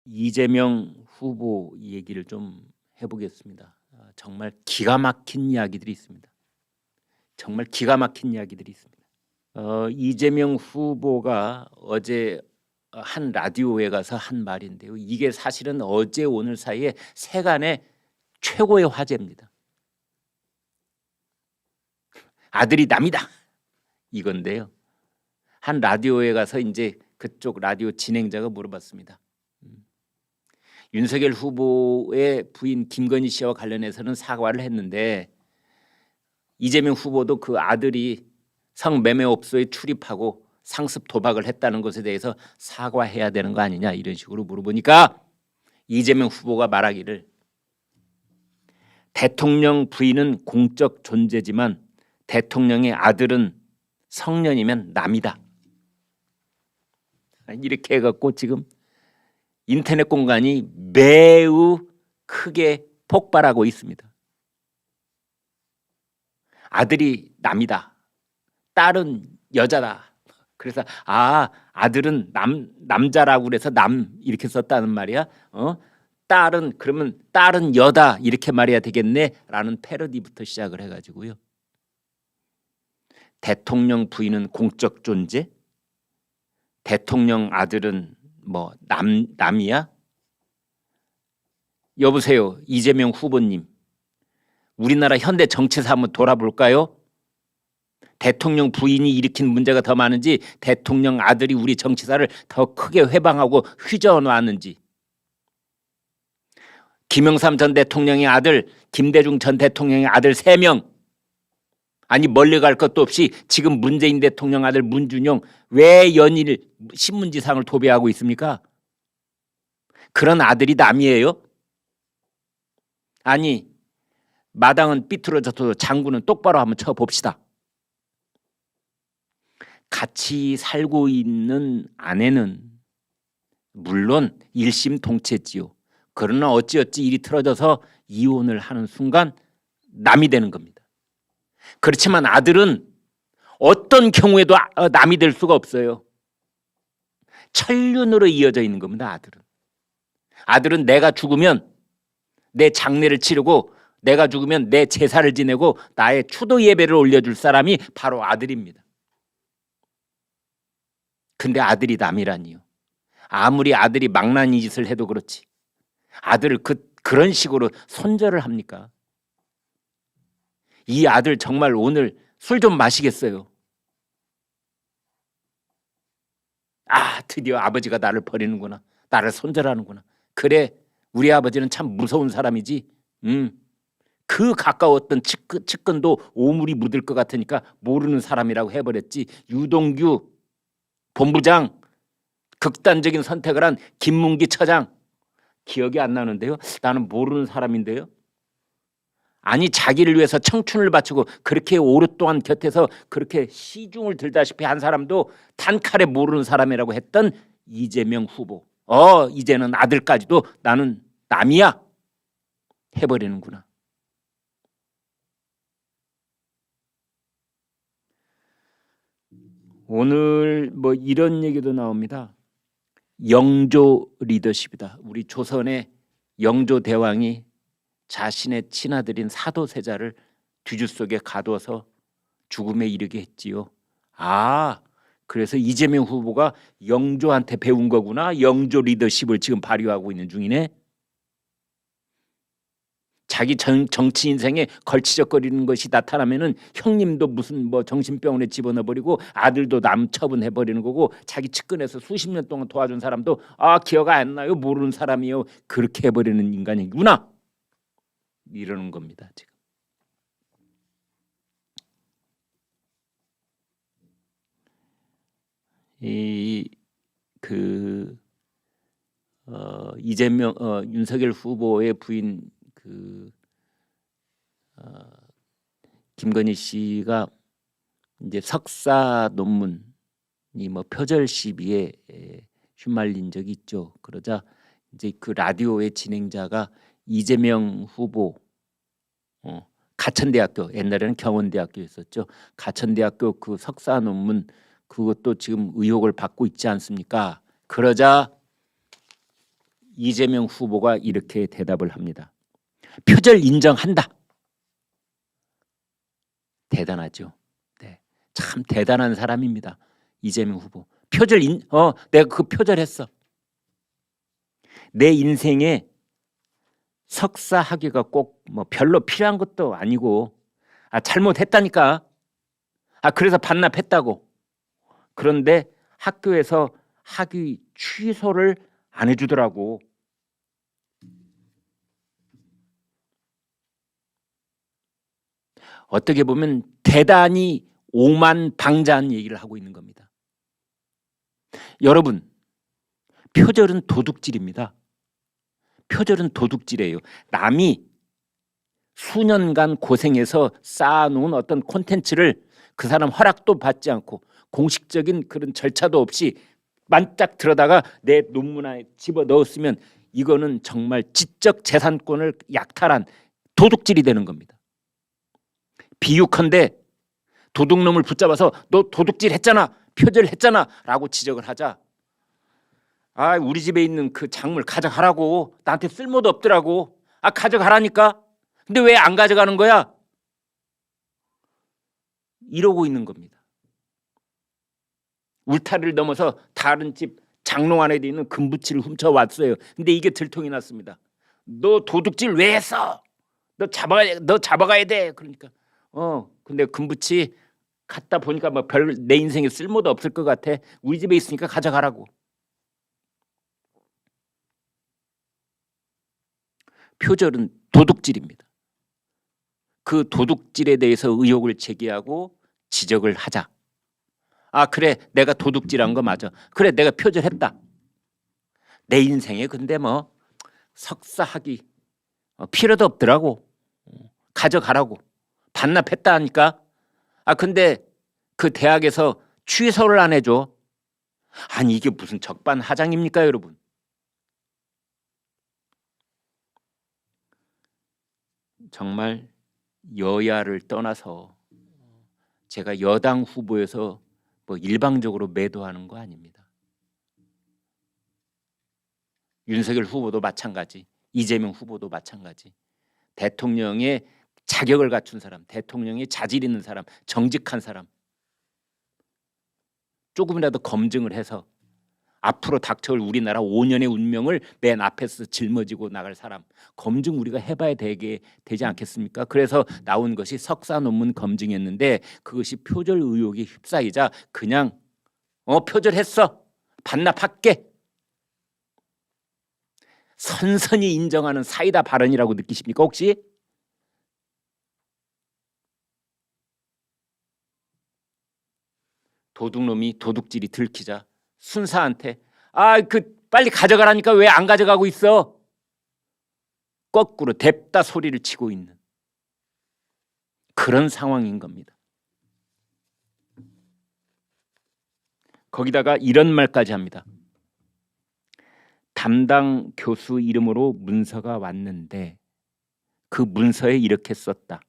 이재명 후보 얘기를 좀 해보겠습니다. 정말 기가 막힌 이야기들이 있습니다. 정말 기가 막힌 이야기들이 있습니다. 이재명 후보가 어제 한 라디오에 가서 한 말인데요. 이게 사실은 어제 오늘 사이에 세간의 최고의 화제입니다. 아들이 남이다 이건데요. 한 라디오에 가서 이제 그쪽 라디오 진행자가 물어봤습니다. 윤석열 후보의 부인 김건희 씨와 관련해서는 사과를 했는데 이재명 후보도 그 아들이 성매매업소에 출입하고 상습 도박을 했다는 것에 대해서 사과해야 되는 거 아니냐 이런 식으로 물어보니까 이재명 후보가 말하기를 대통령 부인은 공적 존재지만 대통령의 아들은 성년이면 남이다. 이렇게 해갖고 지금 인터넷 공간이 매우 크게 폭발하고 있습니다. 아들이 남이다. 딸은 여자다. 그래서 아들은 남자라고 그래서 남 이렇게 썼다는 말이야. 딸은 그러면 딸은 여다 이렇게 말해야 되겠네라는 패러디부터 시작을 해가지고요. 대통령 부인은 공적 존재, 대통령 아들은 뭐 남이야? 여보세요, 이재명 후보님. 우리나라 현대 정치사 한번 돌아볼까요? 대통령 부인이 일으킨 문제가 더 많은지 대통령 아들이 우리 정치사를 더 크게 회방하고 휘저어놨는지. 김영삼 전 대통령의 아들, 김대중 전 대통령의 아들 3명. 아니 멀리 갈 것도 없이 지금 문재인 대통령 아들 문준용 왜 연일 신문지상을 도배하고 있습니까? 그런 아들이 남이에요? 아니 마당은 삐뚤어져도 장구는 똑바로 한번 쳐봅시다. 같이 살고 있는 아내는 물론 일심동체지요. 그러나 어찌어찌 일이 틀어져서 이혼을 하는 순간 남이 되는 겁니다. 그렇지만 아들은 어떤 경우에도 남이 될 수가 없어요. 천륜으로 이어져 있는 겁니다. 아들은 내가 죽으면 내 장례를 치르고 내가 죽으면 내 제사를 지내고 나의 추도 예배를 올려줄 사람이 바로 아들입니다. 근데 아들이 남이라니요. 아무리 아들이 망나니 짓을 해도 그렇지 아들을 그런 식으로 손절을 합니까? 이 아들 정말 오늘 술 좀 마시겠어요. 드디어 아버지가 나를 버리는구나. 나를 손절하는구나. 그래 우리 아버지는 참 무서운 사람이지. 그 가까웠던 측근도 오물이 묻을 것 같으니까 모르는 사람이라고 해버렸지. 유동규 본부장 극단적인 선택을 한 김문기 처장 기억이 안 나는데요. 나는 모르는 사람인데요. 아니 자기를 위해서 청춘을 바치고 그렇게 오랫동안 곁에서 그렇게 시중을 들다시피 한 사람도 단칼에 모르는 사람이라고 했던 이재명 후보. 이제는 아들까지도 나는 남이야 해버리는구나. 오늘 뭐 이런 얘기도 나옵니다. 영조 리더십이다. 우리 조선의 영조 대왕이 자신의 친아들인 사도세자를 뒤주 속에 가둬서 죽음에 이르게 했지요. 그래서 이재명 후보가 영조한테 배운 거구나. 영조 리더십을 지금 발휘하고 있는 중이네. 자기 정치 인생에 걸치적거리는 것이 나타나면은 형님도 무슨 뭐 정신병원에 집어넣어버리고 아들도 남 처분해버리는 거고 자기 측근에서 수십 년 동안 도와준 사람도 기억 안 나요. 모르는 사람이요. 그렇게 해버리는 인간이구나. 이러는 겁니다. 지금. 이재명 윤석열 후보의 부인 김건희 씨가 이제 석사 논문이 뭐 표절 시비에 휘말린 적이 있죠. 그러자 이제 그 라디오의 진행자가 이재명 후보 가천대학교 옛날에는 경원대학교였었죠. 가천대학교 그 석사 논문 그것도 지금 의혹을 받고 있지 않습니까? 그러자 이재명 후보가 이렇게 대답을 합니다. 표절 인정한다. 대단하죠. 네, 참 대단한 사람입니다. 이재명 후보. 내가 그 표절했어. 내 인생에 석사 학위가 꼭 뭐 별로 필요한 것도 아니고 잘못했다니까. 그래서 반납했다고. 그런데 학교에서 학위 취소를 안 해주더라고. 어떻게 보면 대단히 오만방자한 얘기를 하고 있는 겁니다. 여러분, 표절은 도둑질입니다. 표절은 도둑질이에요. 남이 수년간 고생해서 쌓아놓은 어떤 콘텐츠를 그 사람 허락도 받지 않고 공식적인 그런 절차도 없이 만짝 들어다가 내 논문 안에 집어넣었으면 이거는 정말 지적 재산권을 약탈한 도둑질이 되는 겁니다. 비유컨대 도둑놈을 붙잡아서 너 도둑질 했잖아, 표절했잖아 라고 지적을 하자. 우리 집에 있는 그 작물 가져가라고. 나한테 쓸모도 없더라고. 가져가라니까. 근데 왜 안 가져가는 거야? 이러고 있는 겁니다. 울타리를 넘어서 다른 집 장롱 안에 있는 금붙이를 훔쳐왔어요. 근데 이게 들통이 났습니다. 너 도둑질 왜 했어? 너 잡아가야 돼. 그러니까 근데 금붙이 갖다 보니까 뭐 별 내 인생에 쓸모도 없을 것 같아. 우리 집에 있으니까 가져가라고. 표절은 도둑질입니다. 그 도둑질에 대해서 의혹을 제기하고 지적을 하자. 그래, 내가 도둑질한 거 맞아. 그래, 내가 표절했다. 내 인생에 근데 뭐 석사학위 필요도 없더라고. 가져가라고. 반납했다 하니까. 근데 그 대학에서 취소를 안 해줘. 이게 무슨 적반하장입니까, 여러분? 정말 여야를 떠나서 제가 여당 후보에서 뭐 일방적으로 매도하는 거 아닙니다. 윤석열 후보도 마찬가지, 이재명 후보도 마찬가지. 대통령의 자격을 갖춘 사람, 대통령의 자질 있는 사람, 정직한 사람, 조금이라도 검증을 해서 앞으로 닥쳐올 우리나라 5년의 운명을 맨 앞에서 짊어지고 나갈 사람, 검증 우리가 해봐야 되지 않겠습니까? 그래서 나온 것이 석사 논문 검증이었는데 그것이 표절 의혹에 휩싸이자 그냥 표절했어, 반납할게, 선선히 인정하는 사이다 발언이라고 느끼십니까 혹시? 도둑놈이 도둑질이 들키자 순사한테 빨리 가져가라니까 왜 안 가져가고 있어? 거꾸로 뎁다 소리를 치고 있는 그런 상황인 겁니다. 거기다가 이런 말까지 합니다. 담당 교수 이름으로 문서가 왔는데 그 문서에 이렇게 썼다.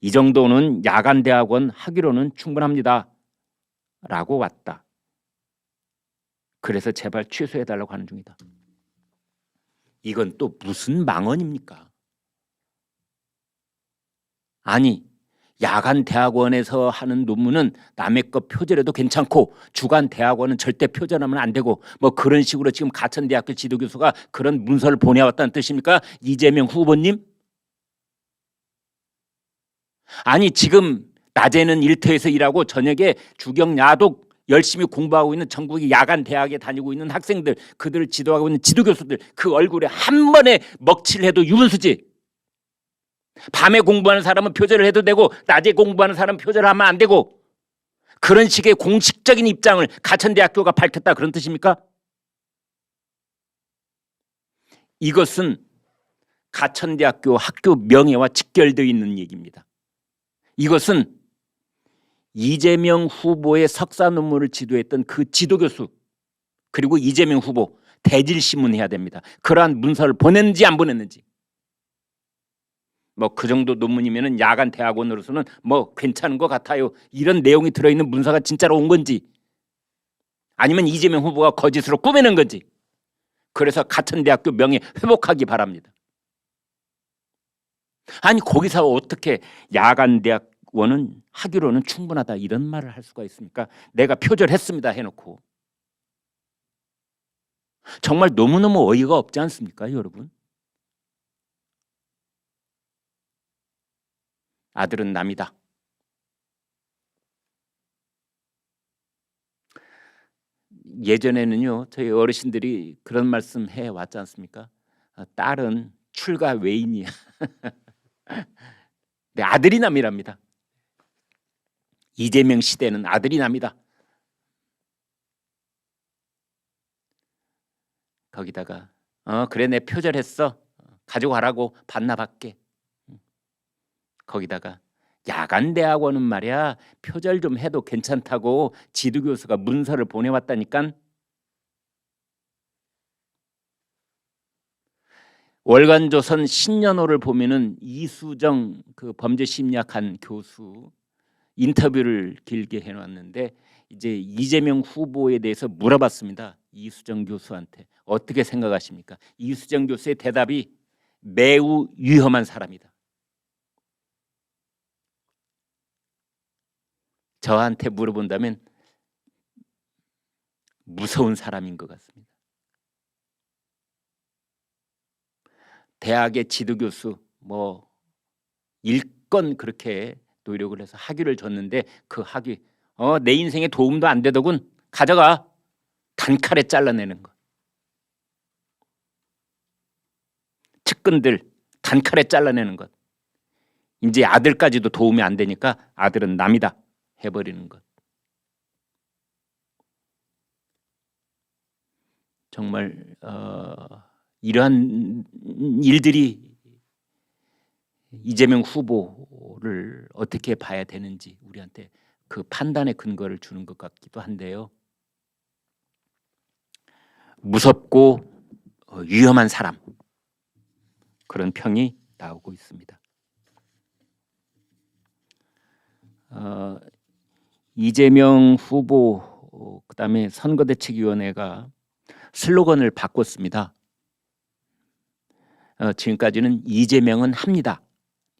이 정도는 야간대학원 학위로는 충분합니다. 라고 왔다. 그래서 제발 취소해달라고 하는 중이다. 이건 또 무슨 망언입니까? 야간 대학원에서 하는 논문은 남의 거 표절해도 괜찮고 주간 대학원은 절대 표절하면 안 되고 뭐 그런 식으로 지금 가천대학교 지도교수가 그런 문서를 보내왔다는 뜻입니까? 이재명 후보님? 지금 낮에는 일터에서 일하고 저녁에 주경 야독 열심히 공부하고 있는 전국의 야간 대학에 다니고 있는 학생들, 그들을 지도하고 있는 지도교수들, 그 얼굴에 한 번에 먹칠을 해도 유분수지. 밤에 공부하는 사람은 표절을 해도 되고 낮에 공부하는 사람은 표절을 하면 안 되고, 그런 식의 공식적인 입장을 가천대학교가 밝혔다, 그런 뜻입니까? 이것은 가천대학교 학교 명예와 직결되어 있는 얘기입니다. 이것은 이재명 후보의 석사 논문을 지도했던 그 지도교수, 그리고 이재명 후보 대질신문해야 됩니다. 그러한 문서를 보냈는지 안 보냈는지. 뭐 그 정도 논문이면은 야간 대학원으로서는 뭐 괜찮은 것 같아요. 이런 내용이 들어있는 문서가 진짜로 온 건지, 아니면 이재명 후보가 거짓으로 꾸며낸 건지, 그래서 같은 대학교 명예 회복하기 바랍니다. 아니 거기서 어떻게 야간 대학원은 하기로는 충분하다 이런 말을 할 수가 있습니까? 내가 표절했습니다 해놓고. 정말 너무너무 어이가 없지 않습니까, 여러분? 아들은 남이다. 예전에는요, 저희 어르신들이 그런 말씀 해 왔지 않습니까? 딸은 출가 외인이야. 네, 아들이 남이랍니다. 이재명 시대는 아들이 남이다. 거기다가 그래 내 표절했어. 가져가라고 반납할게. 거기다가 야간 대학원은 말이야 표절 좀 해도 괜찮다고 지도교수가 문서를 보내왔다니까. 월간조선 신년호를 보면은 이수정 그 범죄심리학한 교수 인터뷰를 길게 해놨는데 이제 이재명 후보에 대해서 물어봤습니다. 이수정 교수한테 어떻게 생각하십니까? 이수정 교수의 대답이 매우 위험한 사람이다. 저한테 물어본다면 무서운 사람인 것 같습니다. 대학의 지도교수 뭐 일건 그렇게 노력을 해서 학위를 줬는데 그 학위 내 인생에 도움도 안 되더군. 가져가. 단칼에 잘라내는 거. 측근들 단칼에 잘라내는 것. 이제 아들까지도 도움이 안 되니까 아들은 남이다 해버리는 것. 정말 이러한 일들이 이재명 후보를 어떻게 봐야 되는지 우리한테 그 판단의 근거를 주는 것 같기도 한데요. 무섭고 위험한 사람 그런 평이 나오고 있습니다. 이재명 후보 그다음에 선거대책위원회가 슬로건을 바꿨습니다. 지금까지는 이재명은 합니다.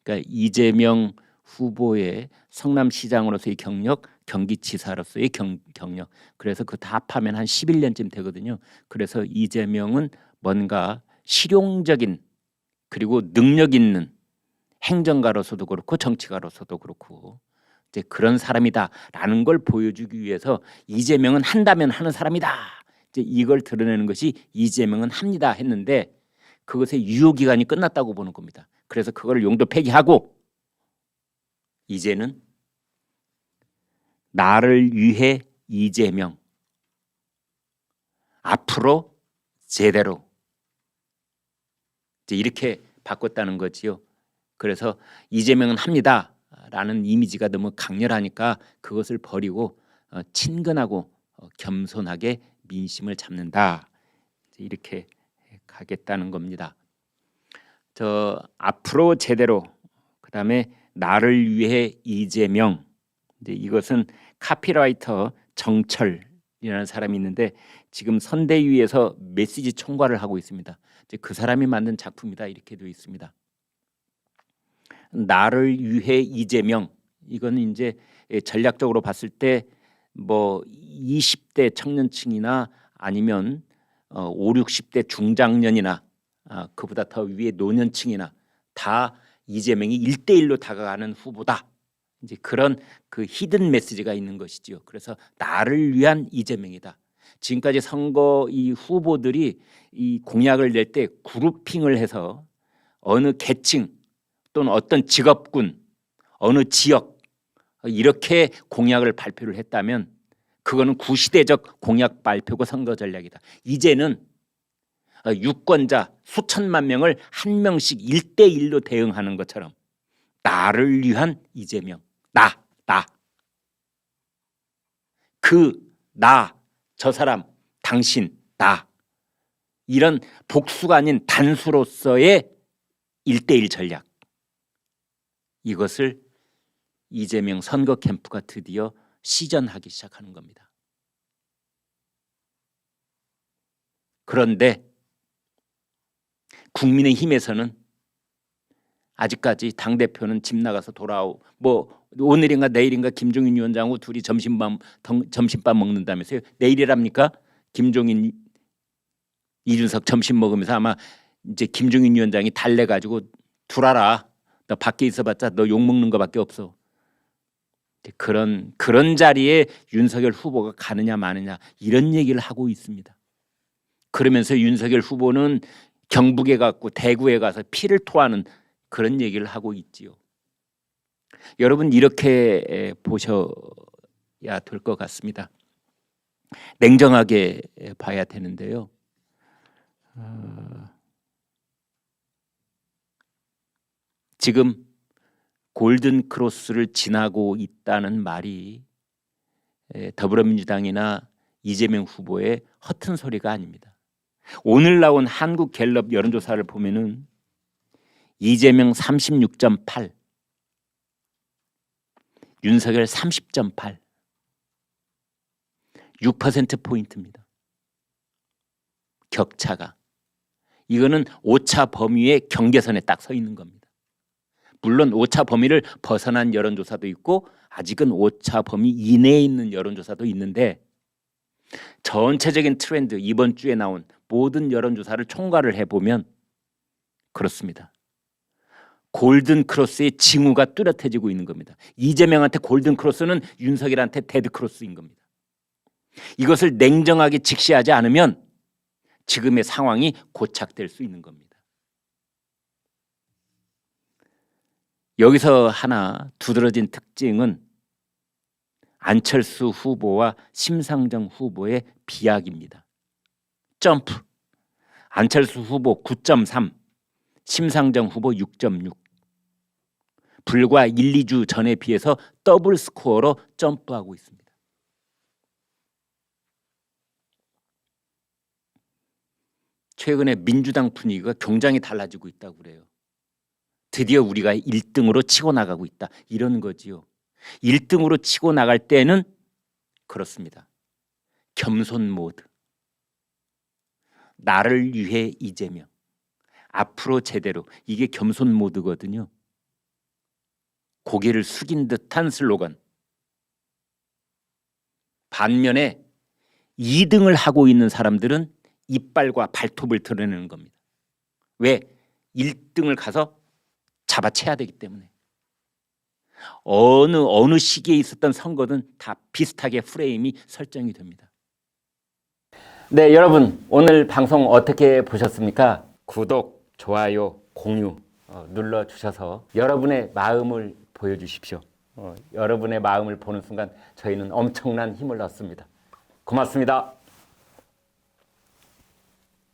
그러니까 이재명 후보의 성남시장으로서의 경력, 경기지사로서의 경력. 그래서 그 다 합하면 한 11년쯤 되거든요. 그래서 이재명은 뭔가 실용적인 그리고 능력 있는 행정가로서도 그렇고 정치가로서도 그렇고 이제 그런 사람이다라는 걸 보여주기 위해서 이재명은 한다면 하는 사람이다. 이제 이걸 드러내는 것이 이재명은 합니다 했는데 그것의 유효 기간이 끝났다고 보는 겁니다. 그래서 그걸 용도 폐기하고 이제는 나를 위해 이재명 앞으로 제대로 이제 이렇게 바꿨다는 거지요. 그래서 이재명은 합니다라는 이미지가 너무 강렬하니까 그것을 버리고 친근하고 겸손하게 민심을 잡는다. 이렇게 가겠다는 겁니다. 저 앞으로 제대로 그다음에 나를 위해 이재명 이제 이것은 카피라이터 정철이라는 사람이 있는데 지금 선대위에서 메시지 총괄을 하고 있습니다. 이제 그 사람이 만든 작품이다 이렇게 되어 있습니다. 나를 위해 이재명 이건 이제 전략적으로 봤을 때 뭐 20대 청년층이나 아니면 5, 60대 중장년이나 그보다 더 위에 노년층이나 다 이재명이 1대1로 다가가는 후보다. 이제 그런 그 히든 메시지가 있는 것이지요. 그래서 나를 위한 이재명이다. 지금까지 선거 이 후보들이 이 공약을 낼 때 그룹핑을 해서 어느 계층 또는 어떤 직업군, 어느 지역 이렇게 공약을 발표를 했다면 그거는 구시대적 공약 발표고 선거 전략이다. 이제는 유권자 수천만 명을 한 명씩 1대1로 대응하는 것처럼 나를 위한 이재명, 나, 저 사람, 당신, 나 이런 복수가 아닌 단수로서의 1대1 전략 이것을 이재명 선거 캠프가 드디어 시전하기 시작하는 겁니다. 그런데 국민의힘에서는 아직까지 당대표는 집 나가서 돌아오 뭐 오늘인가 내일인가 김종인 위원장하고 둘이 점심밥 먹는다면서요. 내일이랍니까? 김종인 이준석 점심 먹으면서 아마 이제 김종인 위원장이 달래가지고 둘아라. 너 밖에 있어봤자 너 욕 먹는 거밖에 없어. 그런 자리에 윤석열 후보가 가느냐 마느냐 이런 얘기를 하고 있습니다. 그러면서 윤석열 후보는 경북에 갔고 대구에 가서 피를 토하는 그런 얘기를 하고 있지요. 여러분 이렇게 보셔야 될 것 같습니다. 냉정하게 봐야 되는데요. 지금 골든 크로스를 지나고 있다는 말이 더불어민주당이나 이재명 후보의 허튼 소리가 아닙니다. 오늘 나온 한국갤럽 여론조사를 보면은 이재명 36.8, 윤석열 30.8, 6%포인트입니다. 격차가. 이거는 오차 범위의 경계선에 딱 서 있는 겁니다. 물론 오차 범위를 벗어난 여론조사도 있고 아직은 오차 범위 이내에 있는 여론조사도 있는데 전체적인 트렌드 이번 주에 나온 모든 여론조사를 총괄을 해보면 그렇습니다. 골든 크로스의 징후가 뚜렷해지고 있는 겁니다. 이재명한테 골든 크로스는 윤석열한테 데드 크로스인 겁니다. 이것을 냉정하게 직시하지 않으면 지금의 상황이 고착될 수 있는 겁니다. 여기서 하나 두드러진 특징은 안철수 후보와 심상정 후보의 비약입니다. 점프. 안철수 후보 9.3, 심상정 후보 6.6. 불과 1, 2주 전에 비해서 더블 스코어로 점프하고 있습니다. 최근에 민주당 분위기가 굉장히 달라지고 있다고 그래요. 드디어 우리가 1등으로 치고 나가고 있다. 이런 거지요. 1등으로 치고 나갈 때는 그렇습니다. 겸손 모드. 나를 위해 이재명. 앞으로 제대로. 이게 겸손 모드거든요. 고개를 숙인 듯한 슬로건. 반면에 2등을 하고 있는 사람들은 이빨과 발톱을 드러내는 겁니다. 왜? 1등을 가서 잡아채야 되기 때문에. 어느 시기에 있었던 선거든 다 비슷하게 프레임이 설정이 됩니다. 네, 여러분 오늘 방송 어떻게 보셨습니까? 구독, 좋아요, 공유 눌러주셔서 여러분의 마음을 보여주십시오. 여러분의 마음을 보는 순간 저희는 엄청난 힘을 얻습니다. 고맙습니다.